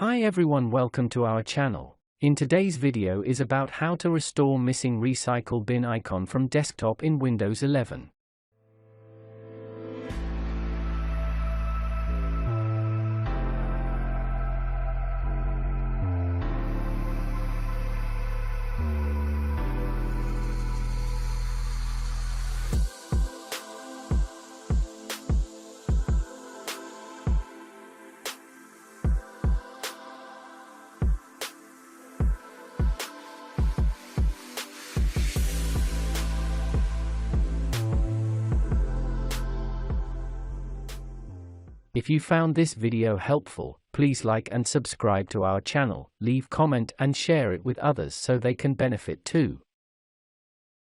Hi everyone, welcome to our channel. In today's video is about how to restore missing recycle bin icon from desktop in Windows 11. If you found this video helpful, please like and subscribe to our channel, leave comment and share it with others so they can benefit too.